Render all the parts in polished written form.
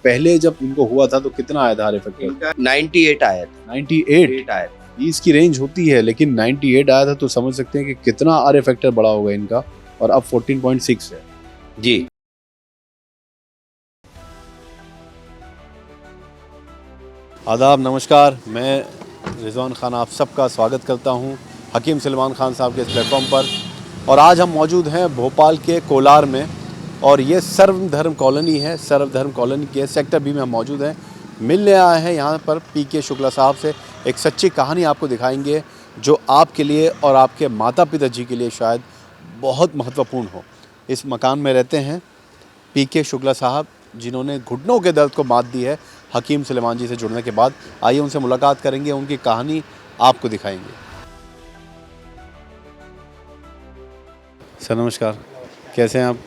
पहले जब इनको हुआ था तो कितना आया था इफेक्टिव? 98 आया था। 98 आया था। 20 की रेंज होती है, लेकिन 98 आया था तो समझ सकते हैं कि कितना आर फैक्टर बड़ा होगा इनका, और अब 14.6 है जी। आदाब, नमस्कार, मैं रिजवान खान आप सबका स्वागत करता हूं हकीम सलमान खान साहब के इस प्लेटफॉर्म पर। और आज हम मौजूद हैं भोपाल के कोलार में, और ये सर्वधर्म कॉलोनी है। सर्वधर्म कॉलोनी के सेक्टर बी में हम मौजूद हैं। मिलने आए हैं यहाँ पर पीके शुक्ला साहब से। एक सच्ची कहानी आपको दिखाएंगे जो आपके लिए और आपके माता पिता जी के लिए शायद बहुत महत्वपूर्ण हो। इस मकान में रहते हैं पीके शुक्ला साहब, जिन्होंने घुटनों के दर्द को मात दी है हकीम सलेमान जी से जुड़ने के बाद। आइए उनसे मुलाकात करेंगे, उनकी कहानी आपको दिखाएंगे। सर नमस्कार, कैसे हैं आप?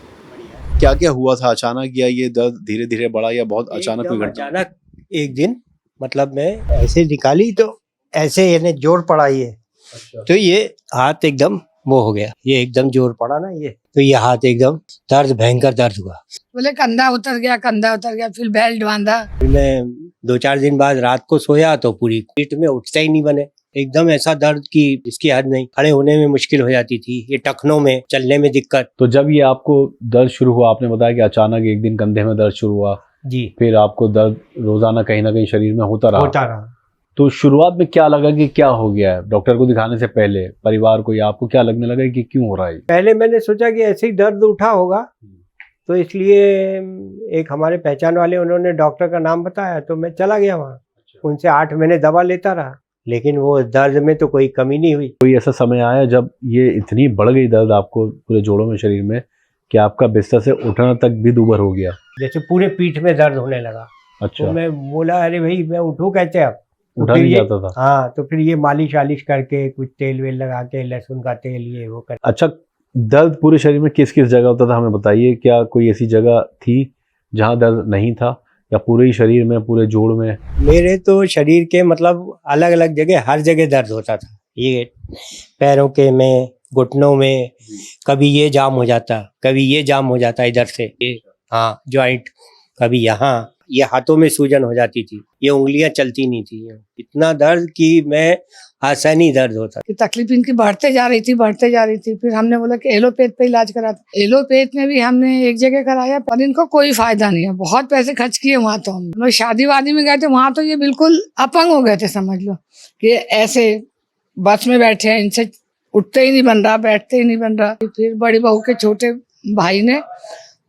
क्या क्या हुआ था? अचानक या ये दर्द धीरे धीरे बढ़ा या बहुत अचानक कोई घटना? अचानक एक दिन, मतलब मैं ऐसे निकाली तो ऐसे यानी जोर पड़ा ये। अच्छा। तो ये हाथ एकदम वो हो गया, ये एकदम जोर पड़ा ना ये, तो ये हाथ एकदम दर्द, भयंकर दर्द हुआ। बोले कंधा उतर गया, फिर बेल्ट बांधा। फिर मैं 2-4 दिन बाद रात को सोया तो पूरी पीठ में उठता ही नहीं बने, एकदम ऐसा दर्द की इसकी हद नहीं। खड़े होने में मुश्किल हो जाती थी, ये टखनों में, चलने में दिक्कत। तो जब ये आपको दर्द शुरू हुआ, आपने बताया कि अचानक एक दिन कंधे में दर्द शुरू हुआ जी, फिर आपको दर्द रोजाना कहीं ना कहीं शरीर में होता रहा। तो शुरुआत में क्या लगा कि क्या हो गया है? डॉक्टर को दिखाने से पहले परिवार को या आपको क्या लगने लगा कि क्यों हो रहा है? पहले मैंने सोचा कि ऐसे ही दर्द उठा होगा, तो इसलिए एक हमारे पहचान वाले, उन्होंने डॉक्टर का नाम बताया तो मैं चला गया वहाँ। उनसे 8 महीने दवा लेता रहा, लेकिन वो दर्द में तो कोई कमी नहीं हुई। कोई ऐसा समय आया जब ये इतनी बढ़ गई दर्द आपको पूरे जोड़ों में, शरीर में, कि आपका बिस्तर से उठना तक भी दूभर हो गया? जैसे पूरे पीठ में दर्द होने लगा। अच्छा। तो मैं बोला अरे भाई मैं उठूं कैसे अब? उठा नहीं जाता था? हाँ, तो फिर ये मालिश वालिश करके, कुछ तेल वेल लगा के, लहसुन का तेल ये वो कर। अच्छा, दर्द पूरे शरीर में किस किस जगह होता था हमें बताइए। क्या कोई ऐसी जगह थी जहाँ दर्द नहीं था, या पूरे ही शरीर में, पूरे जोड़ में? मेरे तो शरीर के मतलब अलग अलग जगह, हर जगह दर्द होता था। ये पैरों के में, घुटनों में, कभी ये जाम हो जाता, कभी ये जाम हो जाता इधर से, ये हाँ जॉइंट, कभी यहाँ, ये हाथों में सूजन हो जाती थी, ये उंगलियां चलती नहीं थी। इतना दर्द कि मैं आसानी दर्द होता। कि तकलीफ इनकी बढ़ते जा रही थी। फिर हमने बोला कि एलोपैथ पे इलाज कराते। एलोपैथ में भी हमने एक जगह कराया, पर इनको कोई फायदा नहीं है। बहुत पैसे खर्च किए वहाँ। तो हम लोग शादी वादी में गए थे, वहाँ तो ये बिल्कुल अपंग हो गए थे, समझ लो कि ऐसे बस में बैठे हैं, इनसे उठते ही नहीं बन रहा, बैठते ही नहीं बन रहा। फिर बड़ी बहू के छोटे भाई ने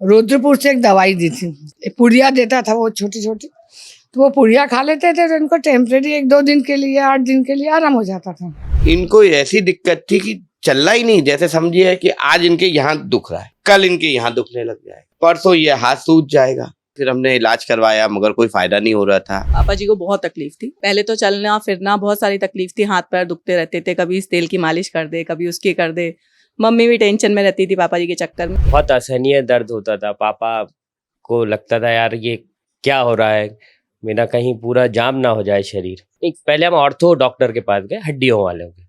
रुद्रपुर से एक दवाई दी थी, पुड़िया देता था वो छोटी छोटी, तो वो पुड़िया खा लेते थे तो इनको टेम्परेरी 1-2 दिन के लिए, 8 दिन के लिए आराम हो जाता था। इनको ऐसी दिक्कत थी कि चलना ही नहीं। जैसे समझिए कि आज इनके यहाँ दुख रहा है, कल इनके यहाँ दुखने लग जाएगा, परसों ये हाथ सूज जाएगा। फिर हमने इलाज करवाया मगर कोई फायदा नहीं हो रहा था। पापा जी को बहुत तकलीफ थी, पहले तो चलना फिरना बहुत सारी तकलीफ थी, हाथ पैर दुखते रहते थे, कभी इस तेल की मालिश कर दे, कभी उसकी कर दे। मम्मी भी टेंशन में रहती थी पापा जी के चक्कर में। बहुत असहनीय दर्द होता था। पापा को लगता था यार ये क्या हो रहा है, मेरा कहीं पूरा जाम ना हो जाए शरीर। एक पहले हम ऑर्थो डॉक्टर के पास गए, हड्डियों वाले के।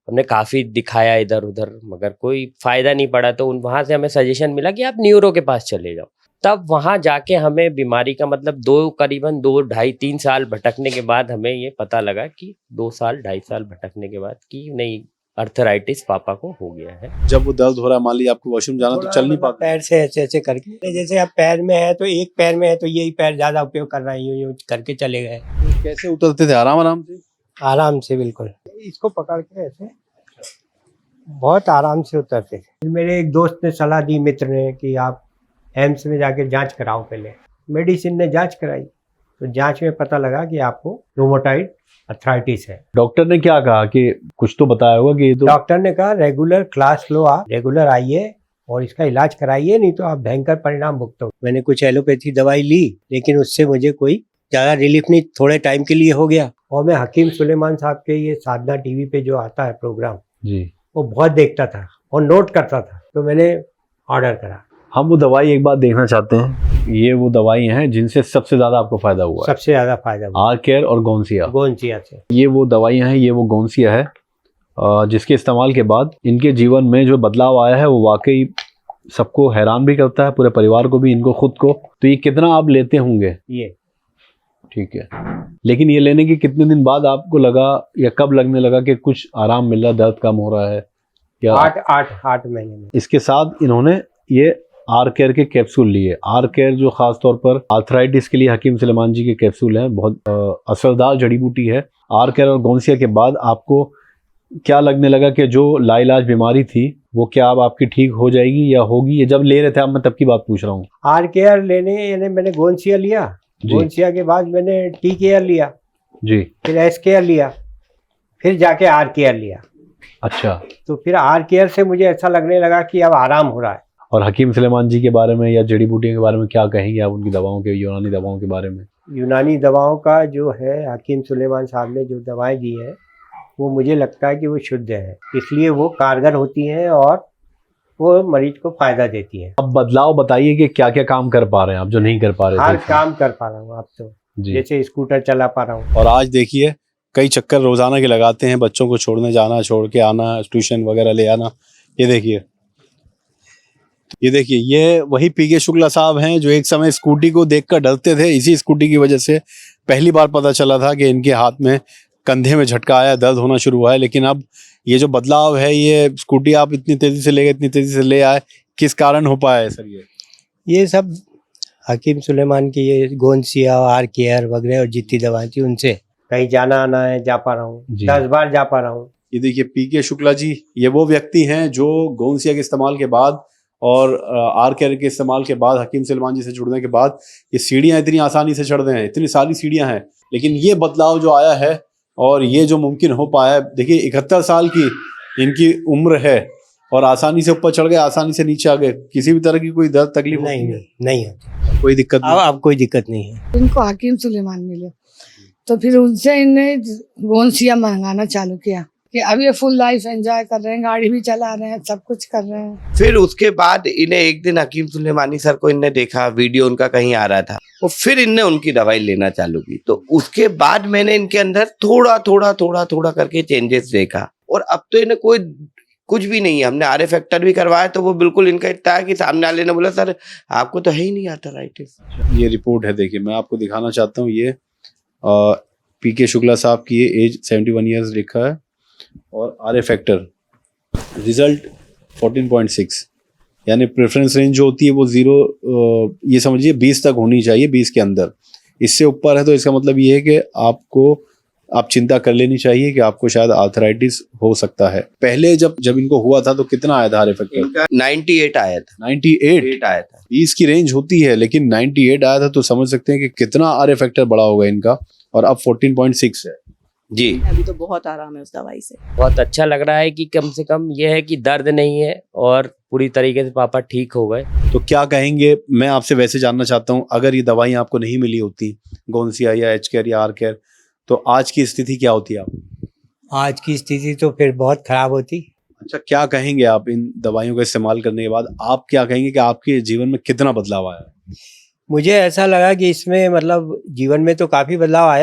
हमने काफ़ी दिखाया इधर उधर, मगर कोई फ़ायदा नहीं पड़ा। तो वहाँ से हमें सजेशन मिला कि आप न्यूरो के पास चले जाओ। तब वहाँ जाके हमें बीमारी का मतलब करीबन 2, 2.5, 3 साल भटकने के बाद हमें ये पता लगा कि 2 साल 2.5 साल भटकने के बाद कि नहीं, अर्थराइटिस पापा को हो गया है। जब वो दर्द हो रहा है, मान लीजिए आपको वॉशरूम जाना तो चल नहीं पाता, पैर से ऐसे ऐसे करके, जैसे अब पैर में है तो एक पैर में है तो यही पैर ज्यादा उपयोग कर रहा है, यूं करके चले गए। कैसे उतरते थे? आराम आराम से? आराम से, बिल्कुल। इसको पकड़ के ऐसे बहुत आराम से उतरते थे। मेरे एक दोस्त ने सलाह दी, मित्र ने, कि आप एम्स में जाके जांच कराओ पहले। मेडिसिन ने जांच कराई तो जांच में पता लगा कि आपको रूमेटॉइड अर्थराइटिस है। डॉक्टर ने क्या कहा? कि कुछ तो बताया होगा कि तो... डॉक्टर ने कहा रेगुलर क्लास लो, आप रेगुलर आइए और इसका इलाज कराइए, नहीं तो आप भयंकर परिणाम भुगतो। मैंने कुछ एलोपैथी दवाई ली, लेकिन उससे मुझे कोई ज़्यादा रिलीफ नहीं, थोड़े टाइम के लिए हो गया। और मैं हकीम सुलेमान साहब के ये साधना टीवी पे जो आता है प्रोग्राम जी, वो बहुत देखता था और नोट करता था, तो मैंने ऑर्डर करा। हम वो दवाई एक बार देखना चाहते हैं। ये वो दवाई हैं जिनसे सबसे ज्यादा आपको फायदा हुआ है? सबसे ज्यादा फायदा हुआ आर केयर और गोनसिया से। ये वो दवाइयाँ हैं, ये वो गोनसिया है जिसके इस्तेमाल के बाद इनके जीवन में जो बदलाव आया है वो वाकई सबको हैरान भी करता है, पूरे परिवार को भी, इनको खुद को। तो ये कितना आप लेते होंगे? ये ठीक है, लेकिन ये लेने के कितने दिन बाद आपको लगा या कब लगने लगा कि कुछ आराम मिल रहा, दर्द कम हो रहा है? या 8 महीने में। इसके साथ इन्होंने ये आर केयर के कैप्सूल लिए। आर केयर जो खास तौर पर आर्थराइटिस के लिए हकीम सुलेमान जी के कैप्सूल हैं, बहुत असरदार जड़ी बूटी है। आर केयर और गोंसिया के बाद आपको क्या लगने लगा कि जो लाइलाज बीमारी थी वो क्या अब आपकी ठीक हो जाएगी या होगी? ये जब ले रहे थे आप, मैं तब की बात पूछ रहा हूँ। आर केयर लेने यानी मैंने गोंसिया लिया, गोंसिया के बाद मैंने टी केयर लिया जी, फिर एस केयर लिया, फिर जाके आर केयर लिया। अच्छा। तो फिर आर केयर से मुझे ऐसा लगने लगा कि अब आराम हो रहा है। और हकीम सुलेमान जी के बारे में या जड़ी बूटियों के बारे में क्या कहेंगे आप, उनकी दवाओं के, यूनानी दवाओं के बारे में? यूनानी दवाओं का जो है, हकीम सुलेमान साहब ने जो दवाएं दी हैं वो मुझे लगता है कि वो शुद्ध है, इसलिए वो कारगर होती हैं और वो मरीज को फायदा देती हैं। अब बदलाव बताइए कि क्या क्या काम कर पा रहे हैं आप जो नहीं कर पा रहे हर थे? काम कर पा रहा हूँ अब तो, जी। जैसे स्कूटर चला पा रहा हूँ। और आज देखिए कई चक्कर रोजाना के लगाते हैं, बच्चों को छोड़ने जाना, छोड़ के आना, ट्यूशन वगैरह ले आना। ये देखिए, ये देखिए, ये वही पीके शुक्ला साहब हैं जो एक समय स्कूटी को देखकर डरते थे। इसी स्कूटी की वजह से पहली बार पता चला था कि इनके हाथ में, कंधे में झटका आया, दर्द होना शुरू हुआ है। लेकिन अब ये जो बदलाव है, ये स्कूटी आप इतनी तेजी से ले गए, इतनी तेजी से ले आए, किस कारण हो पाया है सर? ये सब हकीम सुलेमान की ये गोंसिया, आर केयर वगैरह और जितनी दवाएं थी उनसे कहीं जाना आना है, जा पा रहा हूँ, जी। 10 बार जा पा रहा हूँ। ये देखिए पीके शुक्ला जी, ये वो व्यक्ति हैं जो गोंसिया के इस्तेमाल के बाद और आर केयर के इस्तेमाल के बाद, हकीम सुलेमान जी से जुड़ने के बाद, ये सीढ़ियाँ इतनी आसानी से चढ़ रहे हैं, इतनी सारी सीढ़ियाँ हैं। लेकिन ये बदलाव जो आया है और ये जो मुमकिन हो पाया है, देखिए 71 साल की इनकी उम्र है और आसानी से ऊपर चढ़ गए, आसानी से नीचे आ गए। किसी भी तरह की कोई दर्द तकलीफ नहीं है, कोई दिक्कत नहीं? अब कोई दिक्कत नहीं है। इनको हकीम सुलेमान मिले तो फिर उनसे इन्हें गोंसिया मंगाना चालू किया कि अब ये फुल लाइफ एंजॉय कर रहे हैं, गाड़ी भी चला रहे हैं, सब कुछ कर रहे हैं। फिर उसके बाद इन्हें एक दिन हकीम सुलेमानी सर को इनने देखा, वीडियो उनका कहीं आ रहा था, और फिर इनने उनकी दवाई लेना चालू की। तो उसके बाद मैंने इनके अंदर थोड़ा थोड़ा करके चेंजेस देखा, और अब तो इन्हें कोई कुछ भी नहीं है। हमने आर फैक्टर भी करवाया तो वो बिल्कुल इनका इतना है कि सामने वाले ने बोला सर आपको तो है ही नहीं आर्थराइटिस। ये रिपोर्ट है, देखिए मैं आपको दिखाना चाहता हूँ। ये पीके शुक्ला साहब की ये एज 71 ईयर्स लिखा है और आर फैक्टर रिजल्ट 14.6, यानी प्रेफरेंस रेंज जो होती है वो 0, ये समझिए 20 तक होनी चाहिए, 20 के अंदर। इससे ऊपर है तो इसका मतलब ये है कि आप चिंता कर लेनी चाहिए कि आपको शायद आर्थराइटिस हो सकता है। पहले जब इनको हुआ था तो कितना आया था आर फैक्टर? इनका 98 आया था। 98 आया था। 20 की रेंज होती है लेकिन 98 आया था, तो समझ सकते हैं कि कितना आर फैक्टर बड़ा होगा इनका। और अब 14.6 है जी। अभी तो बहुत आराम है उस दवाई से। बहुत अच्छा लग रहा है कि कम से कम ये है कि दर्द नहीं है और पूरी तरीके से पापा ठीक हो गए। तो क्या कहेंगे, मैं आपसे वैसे जानना चाहता हूँ, अगर ये दवाई आपको नहीं मिली होती, गोंसिया या एच केयर या आर केयर, तो आज की स्थिति क्या होती आप? आज की स्थिति तो फिर बहुत खराब होती। अच्छा, क्या कहेंगे आप इन दवाइयों का इस्तेमाल करने के बाद? आप क्या कहेंगे कि आपके जीवन में कितना बदलाव आया? मुझे ऐसा लगा कि इसमें मतलब जीवन में तो काफी बदलाव आया।